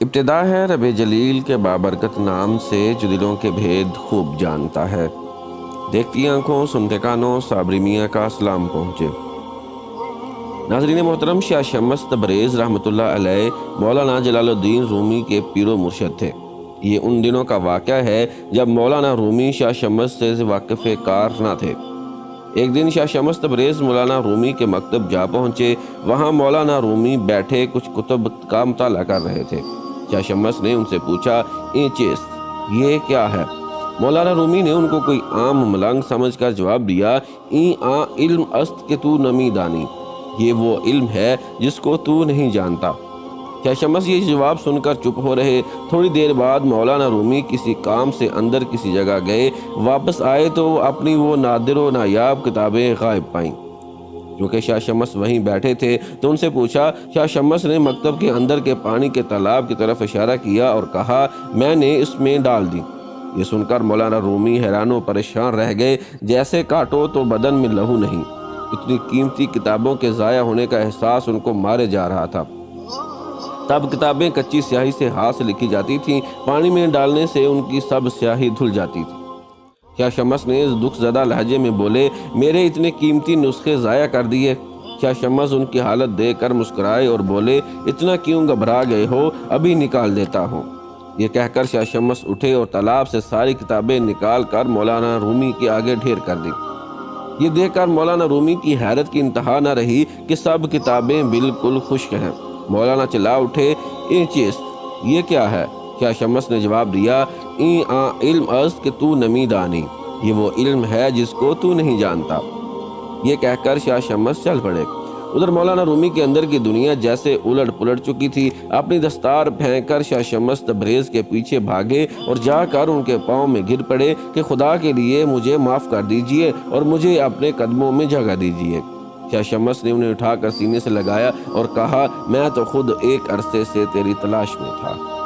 ابتدا ہے رب جلیل کے بابرکت نام سے جو دلوں کے بھید خوب جانتا ہے۔ دیکھتی آنکھوں سنتے کانوں صابری میاں کا سلام پہنچے۔ ناظرین محترم، شاہ شمس تبریز رحمۃ اللہ علیہ مولانا جلال الدین رومی کے پیر و مرشد تھے۔ یہ ان دنوں کا واقعہ ہے جب مولانا رومی شاہ شمس سے واقف کار نہ تھے۔ ایک دن شاہ شمس تبریز مولانا رومی کے مکتب جا پہنچے۔ وہاں مولانا رومی بیٹھے کچھ کتب کا مطالعہ کر رہے تھے۔ شاہ شمس نے ان سے پوچھا، "این چیست؟ یہ کیا ہے؟" مولانا رومی نے ان کو کوئی عام ملنگ سمجھ کر جواب دیا، "این آ علم است کہ تو نمی دانی"، یہ وہ علم ہے جس کو تو نہیں جانتا۔ شاہ شمس یہ جواب سن کر چپ ہو رہے۔ تھوڑی دیر بعد مولانا رومی کسی کام سے اندر کسی جگہ گئے، واپس آئے تو اپنی وہ نادر و نایاب کتابیں غائب پائیں۔ کیونکہ شاہ شمس وہیں بیٹھے تھے تو ان سے پوچھا۔ شاہ شمس نے مکتب کے اندر کے پانی کے تالاب کی طرف اشارہ کیا اور کہا، "میں نے اس میں ڈال دی"۔ یہ سن کر مولانا رومی حیران و پریشان رہ گئے، جیسے کاٹو تو بدن میں لہو نہیں۔ اتنی قیمتی کتابوں کے ضائع ہونے کا احساس ان کو مارے جا رہا تھا۔ تب کتابیں کچی سیاہی سے ہاتھ سے لکھی جاتی تھیں، پانی میں ڈالنے سے ان کی سب سیاہی دھل جاتی تھی۔ شاہ شمس نے دکھ زدہ لہجے میں بولے، "میرے اتنے قیمتی نسخے ضائع کر دیے؟" شاہ شمس ان کی حالت دیکھ کر مسکرائے اور بولے، "اتنا کیوں گھبرا گئے ہو؟ ابھی نکال دیتا ہوں"۔ یہ کہہ کر شاہ شمس اٹھے اور تالاب سے ساری کتابیں نکال کر مولانا رومی کے آگے ڈھیر کر دی۔ یہ دیکھ کر مولانا رومی کی حیرت کی انتہا نہ رہی کہ سب کتابیں بالکل خشک ہیں۔ مولانا چلا اٹھے، "این چیست؟ یہ کیا ہے؟" شاہ شمس نے جواب دیا، "این آ علم است کہ تو نمی دانی"، یہ وہ علم ہے جس کو تو نہیں جانتا۔ یہ کہہ کر شاہ شمس چل پڑے۔ ادھر مولانا رومی کے اندر کی دنیا جیسے الٹ پلٹ چکی تھی۔ اپنی دستار پھینک کر شاہ شمس تبریز کے پیچھے بھاگے اور جا کر ان کے پاؤں میں گر پڑے کہ خدا کے لیے مجھے معاف کر دیجئے اور مجھے اپنے قدموں میں جگہ دیجئے۔ شاہ شمس نے انہیں اٹھا کر سینے سے لگایا اور کہا، "میں تو خود ایک عرصے سے تیری تلاش میں تھا"۔